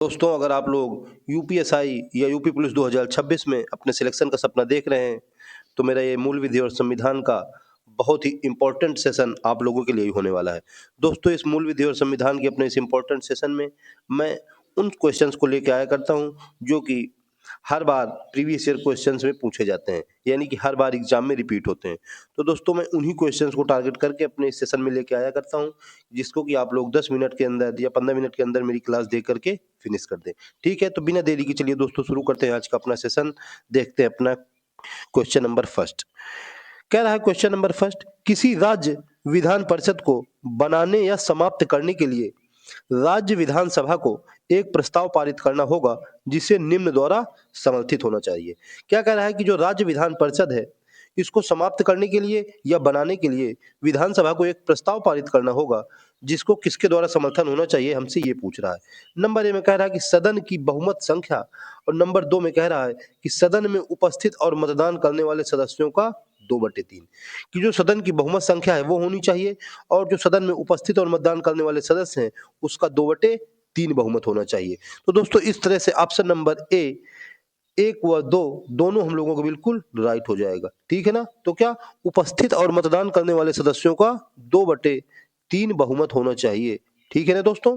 दोस्तों, अगर आप लोग यूपीएसआई या यूपी पुलिस 2026 में अपने सिलेक्शन का सपना देख रहे हैं, तो मेरा ये मूल विधि और संविधान का बहुत ही इम्पोर्टेंट सेशन आप लोगों के लिए ही होने वाला है। दोस्तों, इस मूल विधि और संविधान के अपने इस इम्पोर्टेंट सेशन में मैं उन क्वेश्चंस को लेके आया करता हूँ, जो कि हर बार प्रीवियस ईयर क्वेश्चंस में पूछे जाते हैं, यानी कि हर बार एग्जाम में रिपीट होते हैं। तो दोस्तों, मैं उन्हीं क्वेश्चंस को टारगेट करके अपने इस सेशन में लेके आया करता हूँ, जिसको कि आप लोग 10 मिनट के अंदर या 15 मिनट के अंदर मेरी क्लास देख करके फिनिश कर दें। ठीक है, तो बिना देरी के चलिए दोस्तों शुरू करते हैं आज का अपना सेशन। देखते हैं अपना क्वेश्चन नंबर फर्स्ट। कह रहा है क्वेश्चन नंबर फर्स्ट, किसी राज्य विधान परिषद को बनाने या समाप्त करने के लिए राज्य विधानसभा को एक प्रस्ताव पारित करना होगा, जिसे निम्न द्वारा समर्थित होना चाहिए। क्या कह रहा है कि जो राज्य विधान परिषद है, इसको समाप्त करने के लिए या बनाने के लिए विधानसभा को एक प्रस्ताव पारित करना होगा, जिसको किसके द्वारा समर्थन होना चाहिए, हमसे ये पूछ रहा है। नंबर ए में कह रहा है कि सदन की बहुमत संख्या, और नंबर 2 में कह रहा है कि सदन में उपस्थित और मतदान करने वाले सदस्यों का 2/3, कि जो सदन की बहुमत संख्या है वो होनी चाहिए, और जो सदन में उपस्थित और मतदान करने वाले सदस्य हैं उसका 2/3 बहुमत होना चाहिए। तो दोस्तों, इस तरह से ऑप्शन नंबर ए 1 व 2 दोनों हम लोगों को बिल्कुल राइट हो जाएगा। ठीक है ना? तो क्या उपस्थित और मतदान करने वाले सदस्यों का 2/3 बहुमत होना चाहिए। ठीक है ना दोस्तों?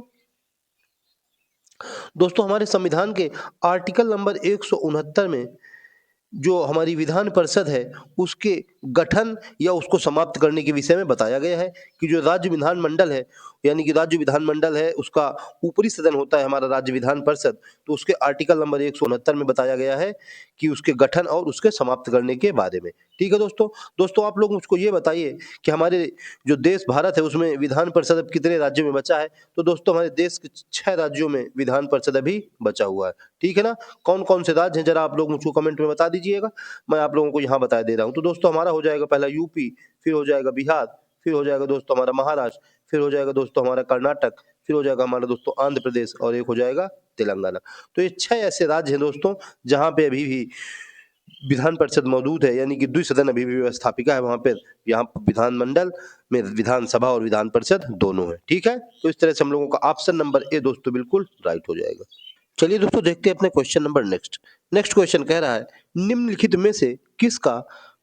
दोस्तों, हमारे संविधान के आर्टिकल नंबर 169 में जो हमारी विधान परिषद है, उसके गठन या उसको समाप्त करने के विषय में बताया गया है कि जो राज्य विधानमंडल है, यानी कि राज्य विधानमंडल है, उसका ऊपरी सदन होता है हमारा राज्य विधान परिषद। तो उसके आर्टिकल नंबर 169 में बताया गया है कि उसके गठन और उसके समाप्त करने के बारे में। ठीक है दोस्तों? दोस्तों, आप लोग मुझको ये बताइए कि हमारे जो देश भारत है, उसमें विधान परिषद अब कितने राज्यों में बचा है? तो दोस्तों, हमारे देश के 6 राज्यों में विधान परिषद अभी बचा हुआ है। ठीक है ना? कौन-कौन से राज्य हैं, ज़रा आप लोग मुझको कमेंट में बता दीजिएगा। मैं आप लोगों को यहाँ बता दे रहा हूँ। तो दोस्तों, हमारा हो जाएगा पहला यूपी, फिर हो जाएगा बिहार, फिर हो जाएगा दोस्तों हमारा महाराष्ट्र, फिर हो जाएगा दोस्तों हमारा कर्नाटक, फिर हो जाएगा हमारा दोस्तों आंध्र प्रदेश, और एक हो जाएगा तेलंगाना। तो ये 6 ऐसे राज्य हैं दोस्तों, जहाँ पे अभी भी विधान परिषद मौजूद है, यानी कि द्विसदन अभी भी व्यवस्थापिका है वहाँ पे। यहाँ विधानमंडल में विधानसभा और विधान परिषद दोनों है। ठीक है? तो इस तरह से हम लोगों का ऑप्शन नंबर ए दोस्तों बिल्कुल राइट हो जाएगा। चलिए दोस्तों, देखते हैं अपने question number next. Next question कह रहा है, निम्नलिखित में से किसका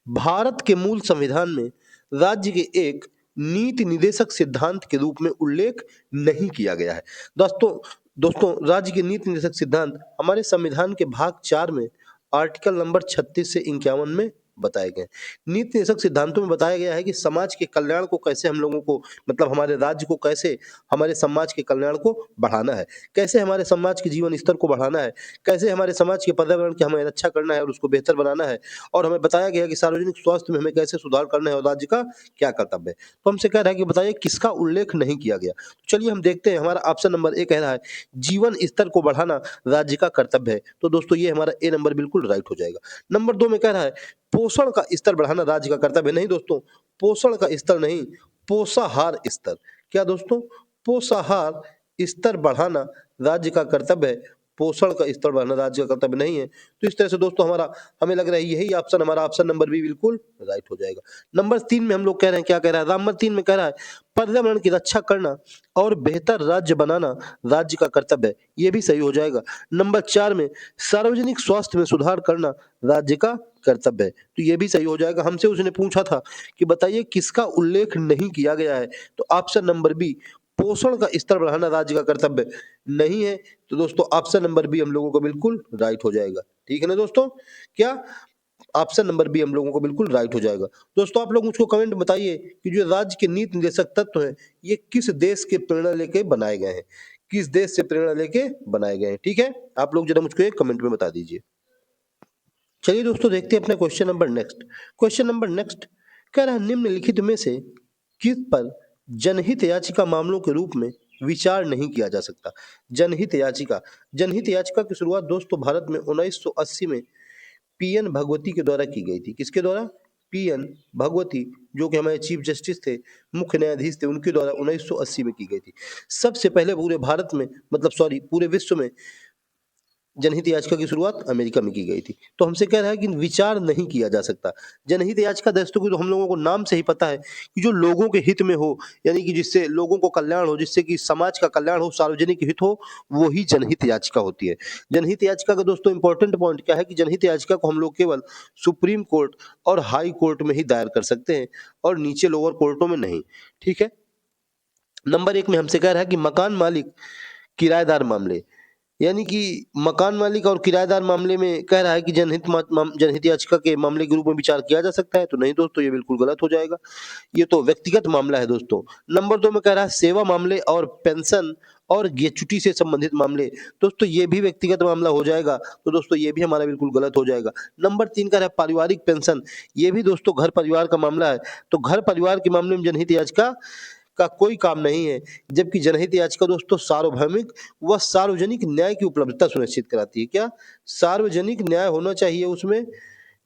भारत के मूल संविधान में राज्य के एक नीति निदेशक सिद्धांत के रूप में उल्लेख नहीं किया गया है? दोस्तों दोस्तों राज्य के नीति निदेशक सिद्धांत हमारे संविधान के भाग 4 में आर्टिकल नंबर 36 से 51 में बताए गए। नीति निदेशक सिद्धांतों में बताया गया है कि समाज के कल्याण को कैसे हम लोगों को, मतलब हमारे राज्य को कैसे, हमारे समाज के कल्याण को बढ़ाना है, कैसे हमारे समाज के जीवन स्तर को बढ़ाना है, कैसे हमारे समाज के पर्यावरण की हमें रक्षा करना है और उसको बेहतर बनाना है, और हमें बताया गया है कि सार्वजनिक स्वास्थ्य में हमें कैसे सुधार करना है और राज्य का क्या कर्तव्य है। तो हमसे कह रहा है कि बताइए किसका उल्लेख नहीं किया गया। तो चलिए हम देखते हैं। हमारा ऑप्शन नंबर ए कह रहा है जीवन स्तर को बढ़ाना राज्य का कर्तव्य है। तो दोस्तों, ये हमारा ए नंबर बिल्कुल राइट हो जाएगा। नंबर 2 में कह रहा है पोषण का स्तर बढ़ाना राज्य का कर्तव्य है। नहीं दोस्तों, पोषण का स्तर नहीं, पोषाहार स्तर। क्या दोस्तों? पोषाहार स्तर बढ़ाना राज्य का कर्तव्य है, पोषण का स्तर बढ़ाना राज्य का कर्तव्य नहीं है। तो इस तरह से दोस्तों हमारा, हमें लग रहा है यही ऑप्शन, हमारा ऑप्शन नंबर बी बिल्कुल राइट हो जाएगा। नंबर 3 में हम लोग कह रहे हैं, क्या कह रहा है? नंबर 3 में कह रहा है पर्यावरण की रक्षा करना और बेहतर राज्य बनाना राज्य का कर्तव्य है। ये भी सही हो जाएगा। नंबर 4 में सार्वजनिक स्वास्थ्य में सुधार करना राज्य का कर्तव्य है। तो ये भी सही हो जाएगा। हमसे उसने पूछा था कि बताइए किसका उल्लेख नहीं किया गया है, तो ऑप्शन नंबर बी पोषण का स्तर बढ़ाना राज्य का कर्तव्य नहीं है। तो दोस्तों, ऑप्शन नंबर बी हम लोगों को बिल्कुल राइट हो जाएगा। ठीक है ना दोस्तों? क्या ऑप्शन नंबर बी हम लोगों को बिल्कुल राइट हो जाएगा। दोस्तों, आप लोग मुझको कमेंट में बताइए कि जो राज्य के नीति निर्देशक तत्व हैं, ये किस देश के प्रेरणा लेके बनाए गए हैं, किस देश से प्रेरणा लेके बनाए गए हैं। ठीक है? आप लोग जरा मुझको एक कमेंट में बता दीजिए। चलिए दोस्तों, देखते हैं अपना question number next. Question number next कह रहा है, निम्नलिखित में से किस पर जनहित याचिका मामलों के रूप में विचार नहीं किया जा सकता? जनहित याचिका, जनहित याचिका की शुरुआत दोस्तों भारत में 1980 में पीएन भगवती के द्वारा की गई थी। किसके द्वारा? पीएन भगवती, जो कि हमारे चीफ जस्टिस थे, मुख्य न्यायाधीश थे, उनके द्वारा 1980 में की गई थी। सबसे पहले पूरे भारत में, मतलब सॉरी पूरे विश्व में जनहित याचिका की शुरुआत अमेरिका में की गई थी। तो हमसे कह रहा है कि विचार नहीं किया जा सकता। जनहित याचिका दोस्तों की तो हम लोगों को नाम से ही पता है कि जो लोगों के हित में हो, यानी कि जिससे लोगों को कल्याण हो, जिससे कि समाज का कल्याण हो, सार्वजनिक हित हो, वो ही जनहित याचिका होती है। जनहित याचिका का दोस्तों इंपॉर्टेंट पॉइंट क्या है कि जनहित याचिका को हम लोग केवल सुप्रीम कोर्ट और हाई कोर्ट में ही दायर कर सकते हैं और नीचे लोअर कोर्टों में नहीं। ठीक है। नंबर 1 में हमसे कह रहा है कि मकान मालिक किराएदार मामले, यानी कि मकान मालिक और किराएदार मामले में कह रहा है कि जनहित याचिका के मामले के रूप में विचार किया जा सकता है। तो नहीं दोस्तों, ये बिल्कुल गलत हो जाएगा। ये तो व्यक्तिगत मामला है दोस्तों। नंबर 2 में कह रहा है सेवा मामले और पेंशन और ग्रेच्युटी से संबंधित मामले, दोस्तों ये भी व्यक्तिगत मामला हो जाएगा। तो दोस्तों ये भी हमारा बिल्कुल गलत हो जाएगा। नंबर 3 कह रहा है पारिवारिक पेंशन, ये भी दोस्तों घर परिवार का मामला है। तो घर परिवार के मामले में जनहित याचिका का कोई काम नहीं है। जबकि जनहित याचिका दोस्तों सार्वभौमिक व सार्वजनिक न्याय की उपलब्धता सुनिश्चित कराती है। क्या? सार्वजनिक न्याय होना चाहिए उसमें,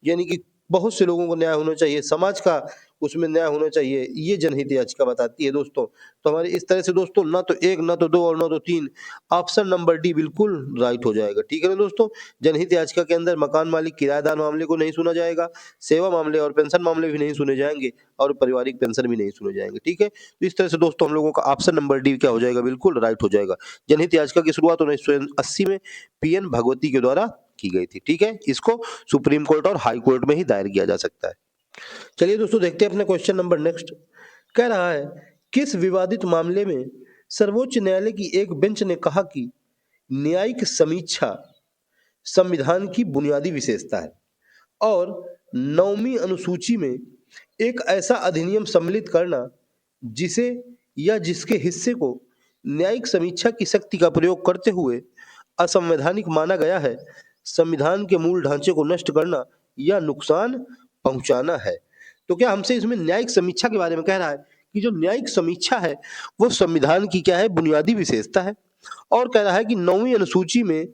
यानी कि बहुत से लोगों को न्याय होना चाहिए, समाज का उसमें न्याय होना चाहिए, ये जनहित याचिका बताती है दोस्तों। तो हमारे इस तरह से दोस्तों ना तो 1, ना तो 2 और ना तो 3, ऑप्शन नंबर डी बिल्कुल राइट हो जाएगा। ठीक है ना दोस्तों? जनहित याचिका के अंदर मकान मालिक किराएदार मामले को नहीं सुना जाएगा, सेवा मामले और पेंशन मामले भी नहीं सुने जाएंगे और पारिवारिक पेंशन भी नहीं सुने जाएंगे। ठीक है। तो इस तरह से दोस्तों हम लोगों का ऑप्शन नंबर डी क्या हो जाएगा? बिल्कुल राइट हो जाएगा। जनहित याचिका की शुरुआत 1980 में पीएन भगवती के द्वारा की गई थी। ठीक है। इसको सुप्रीम कोर्ट और हाई कोर्ट में ही दायर किया जा सकता है। चलिए दोस्तों देखते हैं अपने क्वेश्चन नंबर नेक्स्ट। कह रहा है किस विवादित मामले में सर्वोच्च न्यायालय की एक बेंच ने कहा कि न्यायिक समीक्षा संविधान की बुनियादी विशेषता है और 9वीं अनुसूची में एक ऐसा अधिनियम सम्मिलित करना जिसे या जिसके हिस्से को न्यायिक समीक्षा की शक्ति का प्रयोग करते हुए असंवैधानिक माना गया है, संविधान के मूल ढांचे को नष्ट करना या नुकसान पहुंचाना है। तो क्या हमसे इसमें न्यायिक समीक्षा के बारे में कह रहा है कि जो न्यायिक समीक्षा है वो संविधान की क्या है? बुनियादी विशेषता है। और कह रहा है कि 9वीं अनुसूची में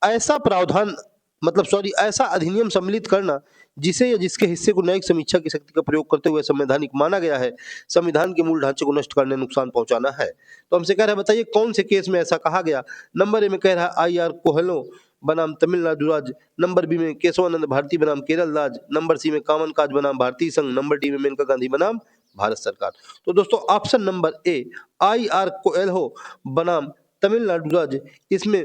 ऐसा प्रावधान मतलब सॉरी ऐसा अधिनियम सम्मिलित करना जिसे या जिसके हिस्से को न्यायिक समीक्षा की शक्ति का प्रयोग करते हुए संवैधानिक माना गया है, संविधान के मूल ढांचे को नष्ट करने नुकसान पहुंचाना है। तो हमसे कह रहा है बताइए कौन से केस में ऐसा कहा गया। नंबर ए में कह रहा है IR कोहेलो बनाम तमिलनाडु राज्य, नंबर बी में केशवानंद भारती बनाम केरल राज्य, नंबर सी में कामन काज बनाम भारतीय संघ, नंबर डी में मेनका गांधी बनाम भारत सरकार। तो दोस्तों option number A IR Coelho बनाम तमिलनाडु राज्य, इसमें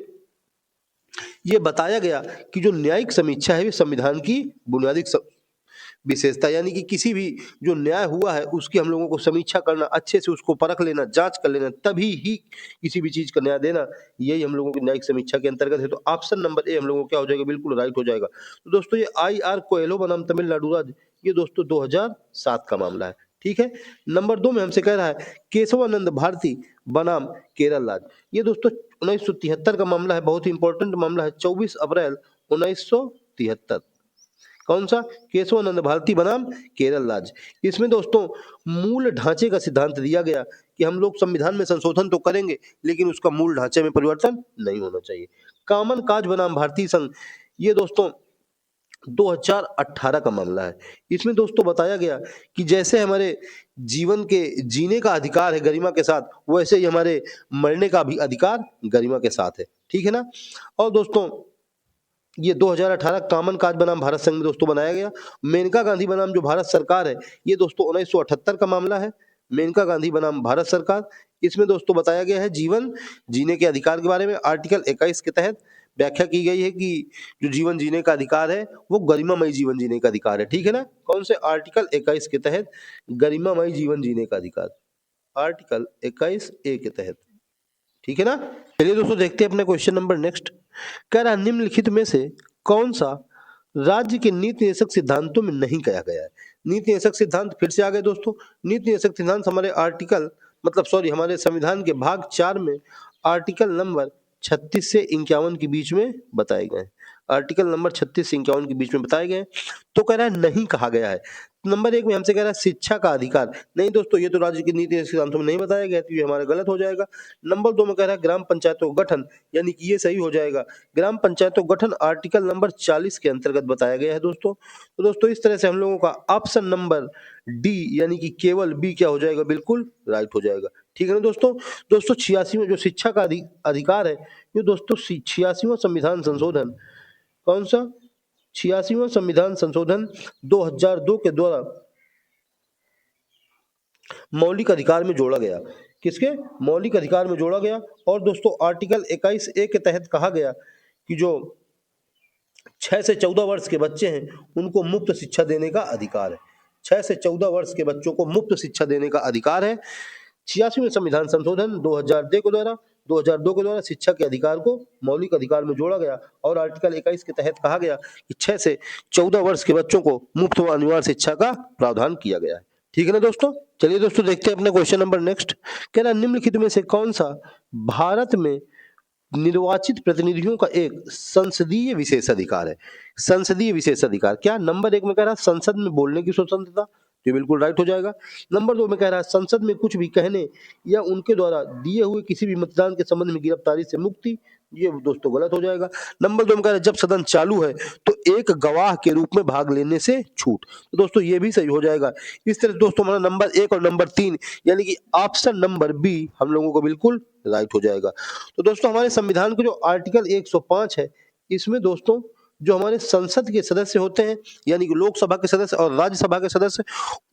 ये बताया गया कि जो न्यायिक समीक्षा है वो संविधान की बुनियादी विशेषता, यानी कि किसी भी जो न्याय हुआ है उसकी हम लोगों को समीक्षा करना, अच्छे से उसको परख लेना, जांच कर लेना, तभी ही किसी भी चीज का न्याय देना, यही हम लोगों की न्यायिक समीक्षा के अंतर्गत है। तो ऑप्शन नंबर ए हम लोगों को क्या हो जाएगा? बिल्कुल राइट हो जाएगा। तो दोस्तों ये IR कोएल्हो बनाम तमिलनाडु राज्य, ये दोस्तों 2007 का मामला है। ठीक है। नंबर 2 में हमसे कह रहा है केशवानंद भारती बनाम केरल राज्य, ये दोस्तों 1973 का मामला है, बहुत ही इंपॉर्टेंट मामला है। 24 अप्रैल 1973। कौन सा? केशवानंद भारती बनाम केरल राज्य। इसमें दोस्तों मूल ढांचे का सिद्धांत दिया गया कि हम लोग संविधान में संशोधन तो करेंगे लेकिन उसका मूल ढांचे में परिवर्तन नहीं होना चाहिए। कामन काज बनाम भारतीय संघ, ये दोस्तों 2018 का मामला है। इसमें दोस्तों बताया गया कि जैसे हमारे जीवन के जीने का अधिकार है गरिमा के साथ, वैसे ही हमारे मरने का भी अधिकार गरिमा के साथ है। ठीक है ना? और दोस्तों ये 2018 कामन काज बनाम भारत संघ में दोस्तों बनाया गया। मेनका गांधी बनाम जो भारत सरकार है, ये दोस्तों 1978 का मामला है। मेनका गांधी बनाम भारत सरकार, इसमें दोस्तों बताया गया है जीवन जीने के अधिकार के बारे में। आर्टिकल 21 के तहत व्याख्या की गई है कि जो जीवन जीने का अधिकार है वो गरिमामय जीवन जीने का अधिकार है। ठीक है ना? कौन से? आर्टिकल 21 के तहत गरिमामय जीवन जीने का अधिकार, आर्टिकल 21A के तहत। ठीक है ना? चलिए दोस्तों देखते हैं अपने क्वेश्चन नंबर नेक्स्ट। कह रहा है निम्नलिखित में से कौन सा राज्य के नीति निदेशक सिद्धांतों में नहीं कहा गया है? नीति निदेशक सिद्धांत फिर से आ गए दोस्तों। नीति निदेशक सिद्धांत हमारे आर्टिकल मतलब सॉरी हमारे संविधान के भाग 4 में आर्टिकल नंबर 36 से 51 के बीच में बताए गए हैं। आर्टिकल नंबर 36 से 51 के बीच में बताए गए हैं। तो कह रहा है नहीं कहा गया है। नंबर 1 में हमसे कह रहा है शिक्षा का अधिकार, नहीं दोस्तों ये तो राज्य की नीति सिद्धांतों में नहीं बताया गया, तो ये हमारा गलत हो जाएगा। नंबर 2 में कह रहा है ग्राम पंचायतों का गठन, यानी कि ये सही हो जाएगा। ग्राम पंचायतों का गठन आर्टिकल नंबर 40 के अंतर्गत बताया गया है दोस्तों। तो दोस्तों इस तरह से हम लोगों का ऑप्शन नंबर डी यानी कि केवल बी क्या हो जाएगा? बिल्कुल राइट हो जाएगा। ठीक है ना दोस्तों। दोस्तों 86वां जो शिक्षा का अधिकार है, ये दोस्तों 86वां संविधान संशोधन, कौन सा, 86वां संविधान संशोधन 2002 के द्वारा मौलिक अधिकार में जोड़ा गया। किसके, मौलिक अधिकार में जोड़ा गया। और दोस्तों आर्टिकल 21A के तहत कहा गया कि जो 6 से 14 वर्ष के बच्चे हैं उनको मुफ्त शिक्षा देने का अधिकार है। 6 से 14 वर्ष के बच्चों को मुफ्त शिक्षा देने का अधिकार है। 86वें संविधान संशोधन 2002 के द्वारा शिक्षा के अधिकार को मौलिक अधिकार में जोड़ा गया और आर्टिकल 21 के तहत कहा गया कि 6 से 14 वर्ष के बच्चों को मुफ्त व अनिवार्य शिक्षा का प्रावधान किया गया है। ठीक है ना दोस्तों। चलिए दोस्तों देखते हैं अपने क्वेश्चन नंबर नेक्स्ट। कह रहा है निम्नलिखित में से कौन सा भारत में निर्वाचित प्रतिनिधियों का एक संसदीय विशेषाधिकार है। संसदीय विशेषाधिकार क्या, नंबर 1 में कह रहा है संसद में बोलने की स्वतंत्रता, तो ये बिल्कुल राइट हो जाएगा। नंबर 2 में कह रहा है संसद में कुछ भी कहने या उनके द्वारा दिए हुए किसी भी मतदान के संबंध में गिरफ्तारी से मुक्ति, ये दोस्तों गलत हो जाएगा। नंबर 2 में कह रहा है जब सदन चालू है तो एक गवाह के रूप में भाग लेने से छूट, तो दोस्तों ये भी सही हो जाएगा। इस तरह दोस्तों हमारा नंबर 1 और नंबर 3 यानी कि ऑप्शन नंबर बी हम लोगों को बिल्कुल राइट हो जाएगा। तो दोस्तों हमारे संविधान के जो आर्टिकल 105 है, इसमें दोस्तों जो हमारे संसद के सदस्य होते हैं यानी कि लोकसभा के सदस्य और राज्यसभा के सदस्य,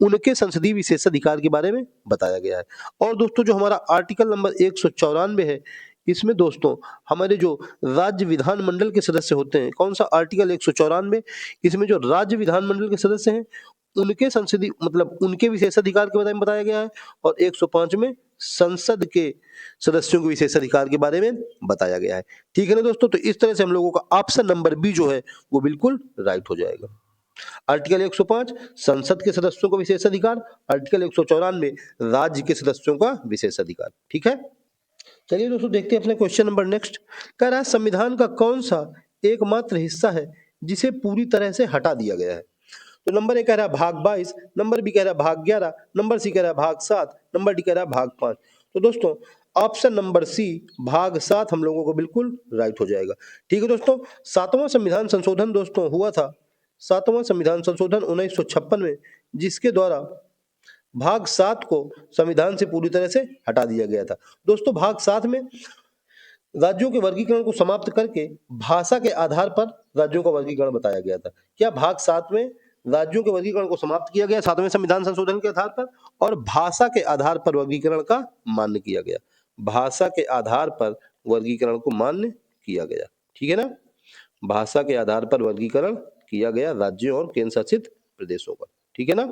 उनके संसदीय विशेषाधिकार के बारे में बताया गया है। और दोस्तों जो हमारा आर्टिकल नंबर 194 है, इसमें दोस्तों हमारे जो राज्य विधानमंडल के सदस्य होते हैं, कौन सा, आर्टिकल 194, इसमें जो राज्य विधानमंडल के सदस्य हैं उनके संसदीय मतलब उनके विशेषाधिकार के बारे में बताया गया है। और 105 में संसद के सदस्यों के विशेषाधिकार के बारे में बताया गया है। ठीक है ना दोस्तों। तो इस तरह से हम लोगों का ऑप्शन नंबर बी जो है वो बिल्कुल राइट हो जाएगा। आर्टिकल 105 संसद के सदस्यों का विशेषाधिकार, आर्टिकल 194 राज्य के सदस्यों का विशेषाधिकार। ठीक है। चलिए दोस्तों देखते हैं अपने क्वेश्चन नंबर नेक्स्ट। कह रहा है संविधान का कौन सा एकमात्र हिस्सा है जिसे पूरी तरह से हटा दिया गया है। तो नंबर 1 कह रहा है भाग 22, नंबर बी कह रहा है भाग 11, नंबर सी कह रहा है भाग 7, नंबर डी कह रहा है भाग 5। तो दोस्तों ऑप्शन नंबर सी भाग 7 हम लोगों को बिल्कुल राइट हो जाएगा। ठीक है दोस्तों। 7वां संविधान संशोधन दोस्तों हुआ था, 7वां संविधान संशोधन 1956 में, जिसके द्वारा भाग 7 को संविधान से पूरी तरह से हटा दिया गया था। दोस्तों भाग 7 में राज्यों के वर्गीकरण को समाप्त करके भाषा के आधार पर राज्यों का वर्गीकरण बताया गया था। क्या भाग 7 में राज्यों के वर्गीकरण को समाप्त किया गया 7वें संविधान संशोधन के आधार पर, और भाषा के आधार पर वर्गीकरण का मान्य किया गया। भाषा के आधार पर वर्गीकरण को मान्य किया गया। ठीक है ना। भाषा के आधार पर वर्गीकरण किया गया राज्यों और केंद्र शासित प्रदेशों का। ठीक है ना।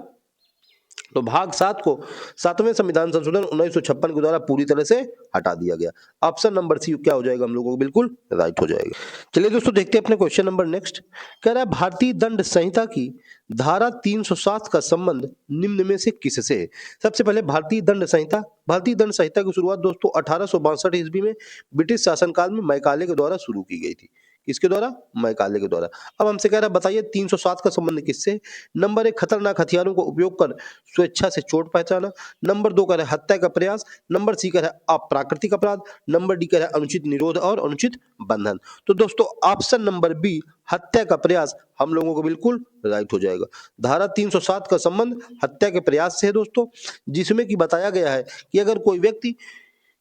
तो भाग 7 को 7वें संविधान संशोधन 1956 के द्वारा पूरी तरह से हटा दिया गया। ऑप्शन नंबर सी क्या हो जाएगा हम लोगों को बिल्कुल राइट हो जाएगा। चलिए दोस्तों देखते हैं अपने क्वेश्चन नंबर नेक्स्ट। कह रहा है भारतीय दंड संहिता की धारा 307 का संबंध निम्न में से किससे है। सबसे पहले भारतीय दंड संहिता, भारतीय दंड संहिता की शुरुआत दोस्तों 1862 ईस्वी में ब्रिटिश शासनकाल में मैकाले के द्वारा शुरू की गई थी। किसके द्वारा, मैकाले के द्वारा। अब हमसे कह रहा है बताइए 307 का संबंध किससे। नंबर 1 खतरनाक हथियारों का उपयोग कर स्वेच्छा से चोट पहुंचाना, नंबर 2 कह रहा है हत्या का प्रयास, नंबर सी कह रहा है अप्राकृतिक अपराध, नंबर डी कह रहा है अनुचित निरोध और अनुचित बंधन। तो दोस्तों ऑप्शन नंबर बी हत्या का प्रयास हम लोगों को बिल्कुल राइट हो जाएगा। धारा 307 का संबंध हत्या के प्रयास से है दोस्तों, जिसमें कि बताया गया है कि अगर कोई व्यक्ति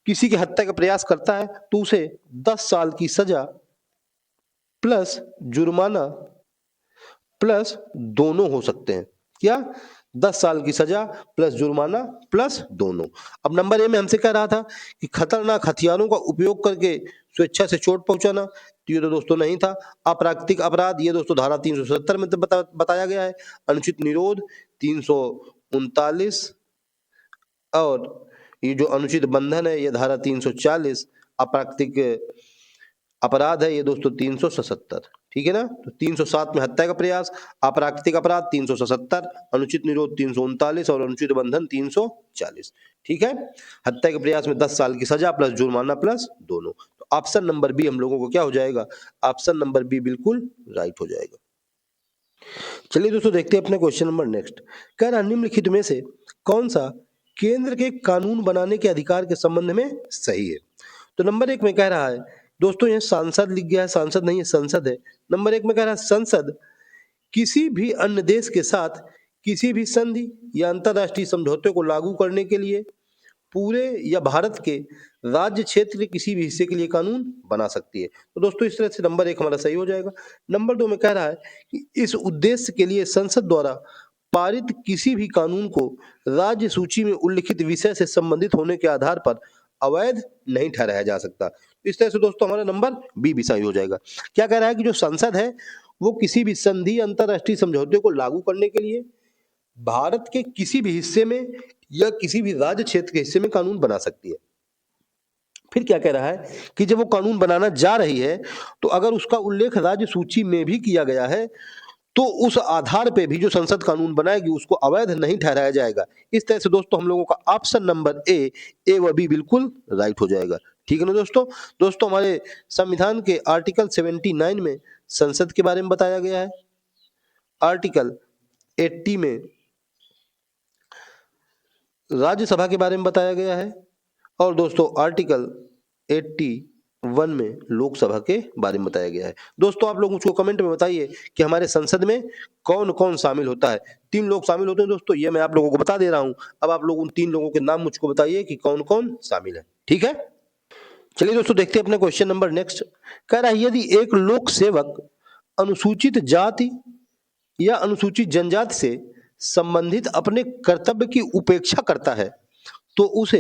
किसी की हत्या का प्रयास करता है तो उसे 10 साल की सजा प्लस जुर्माना प्लस दोनों हो सकते हैं। क्या, 10 साल की सजा प्लस जुर्माना प्लस दोनों। अब नंबर ए में हमसे कह रहा था कि खतरनाक हथियारों का उपयोग करके स्वेच्छा से चोट पहुंचाना, तो ये तो दोस्तों नहीं था। अप्राकृतिक अपराध ये दोस्तों धारा 370 में तो बताया गया है। अनुचित निरोध 339, और ये जो अनुचित बंधन है ये धारा 340, अप्राकृतिक अपराध है ये दोस्तों 377। ठीक है ना। तो 307 में हत्या का प्रयास, अप्राकृतिक अपराध 377, अनुचित निरोध 339 और अनुचित बंधन 340। ठीक है। हत्या के प्रयास में 10 साल की सजा प्लस जुर्माना प्लस दोनों। तो ऑप्शन नंबर बी हम लोगों को क्या हो जाएगा, ऑप्शन नंबर बी बिल्कुल राइट हो जाएगा। चलिए दोस्तों देखते हैं अपने क्वेश्चन नंबर नेक्स्ट। कह रहा निम्नलिखित में से कौन सा केंद्र के कानून बनाने के अधिकार के संबंध में सही है। तो नंबर 1 में कह रहा है दोस्तों, ये सांसद लिख गया है, सांसद नहीं है संसद है। नंबर 1 में कह रहा है संसद किसी भी अन्य देश के साथ किसी भी संधि या अंतरराष्ट्रीय समझौते को लागू करने के लिए पूरे या भारत के राज्य क्षेत्र के किसी भी हिस्से के लिए कानून बना सकती है। तो दोस्तों इस तरह से नंबर 1 हमारा सही हो जाएगा। नंबर 2 में कह रहा है कि इस उद्देश्य के लिए संसद द्वारा पारित किसी भी कानून को राज्य सूची में उल्लिखित विषय से संबंधित होने के आधार पर अवैध नहीं ठहराया जा सकता। इस तरह से दोस्तों हमारा नंबर बी भी सही हो जाएगा। क्या कह रहा है कि जो संसद है वो किसी भी संधि अंतरराष्ट्रीय समझौते को लागू करने के लिए भारत के किसी भी हिस्से में या किसी भी राज्य क्षेत्र के हिस्से में कानून बना सकती है। फिर क्या कह रहा है कि जब वो कानून बनाना जा रही है तो अगर उसका उल्लेख राज्य सूची में भी किया गया है तो उस आधार पे भी जो संसद कानून बनाएगी उसको अवैध नहीं ठहराया जाएगा। इस तरह से दोस्तों हम लोगों का ऑप्शन नंबर ए व बी बिल्कुल राइट हो जाएगा। ठीक है ना दोस्तों। दोस्तों हमारे संविधान के आर्टिकल 79 में संसद के बारे में बताया गया है। आर्टिकल 80 में राज्यसभा के बारे में बताया गया है और दोस्तों आर्टिकल 81 में लोकसभा के बारे में बताया गया है। दोस्तों आप लोग मुझको कमेंट में बताइए कि हमारे संसद में कौन कौन शामिल होता है। 3 लोग शामिल होते हैं दोस्तों, ये मैं आप लोगों को बता दे रहा हूं। अब आप लोग उन 3 लोगों के नाम मुझको बताइए कि कौन कौन शामिल है। ठीक है, चलिए दोस्तों देखते हैं अपने क्वेश्चन नंबर नेक्स्ट। कह रहा है यदि एक लोक सेवक अनुसूचित जाति या अनुसूचित जनजाति से संबंधित अपने कर्तव्य की उपेक्षा करता है तो उसे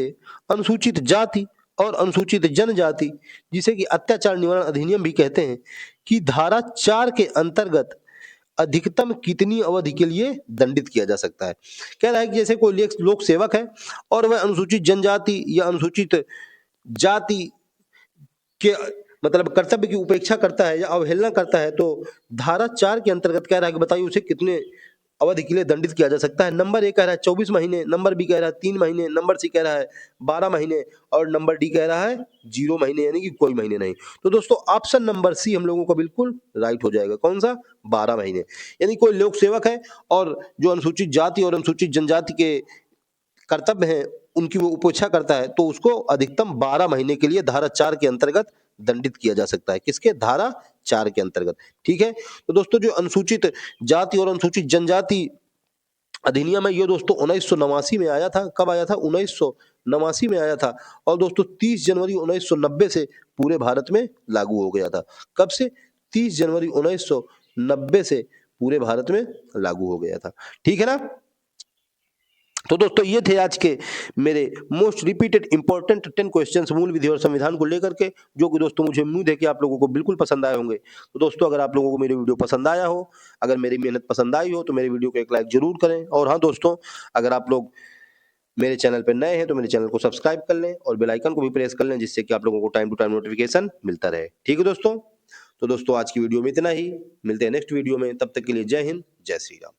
अनुसूचित जाति और अनुसूचित जनजाति, जिसे कि अत्याचार निवारण अधिनियम भी कहते हैं, की धारा 4 के अंतर्गत अधिकतम कितनी अवधि के लिए दंडित किया जा सकता है। कह रहा है कि जैसे कोई लोक सेवक है और वह अनुसूचित जनजाति या अनुसूचित जाति के मतलब कर्तव्य की उपेक्षा करता है या अवहेलना करता है तो धारा 4 के अंतर्गत कह रहा है कि बताइए उसे कितने अवधि के लिए दंडित किया जा सकता है। नंबर ए कह रहा है 24 महीने, नंबर बी कह रहा है 3 महीने, नंबर सी कह रहा है 12 महीने और नंबर डी कह रहा है 0 महीने, यानी कि कोई महीने नहीं। तो दोस्तों ऑप्शन नंबर सी हम लोगों को बिल्कुल राइट हो जाएगा। कौन सा? 12 महीने। यानी कोई लोक सेवक है और जो अनुसूचित जाति और अनुसूचित जनजाति के कर्तव्य हैं उनकी वो उपेक्षा करता है तो उसको अधिकतम 12 महीने के लिए धारा 4 के अंतर्गत दंडित किया जा सकता है। किसके? धारा 4 के अंतर्गत। ठीक है, तो दोस्तों जो अनुसूचित जाति और अनुसूचित जनजाति अधिनियम है ये दोस्तों 1989 में आया था। कब आया था? 1989 में आया था और दोस्तों 30 जनवरी 1990 से पूरे भारत में लागू हो गया था। कब से? 30 जनवरी 1990 से पूरे भारत में लागू हो गया था। ठीक है ना। तो दोस्तों ये थे आज के मेरे मोस्ट रिपीटेड इंपॉर्टेंट 10 क्वेश्चंस मूल विधि और संविधान को लेकर के, जो कि दोस्तों मुझे उम्मीद है कि आप लोगों को बिल्कुल पसंद आए होंगे। तो दोस्तों अगर आप लोगों को मेरी वीडियो पसंद आया हो, अगर मेरी मेहनत पसंद आई हो तो मेरे वीडियो को एक लाइक जरूर करें। और हाँ दोस्तों, अगर आप लोग मेरे चैनल पर नए हैं तो मेरे चैनल को सब्सक्राइब कर लें और बेल आइकन को भी प्रेस कर लें, जिससे कि आप लोगों को टाइम टू टाइम नोटिफिकेशन मिलता रहे। ठीक है दोस्तों। तो दोस्तों आज की वीडियो में इतना ही, मिलते हैं नेक्स्ट वीडियो में। तब तक के लिए जय हिंद, जय श्री राम।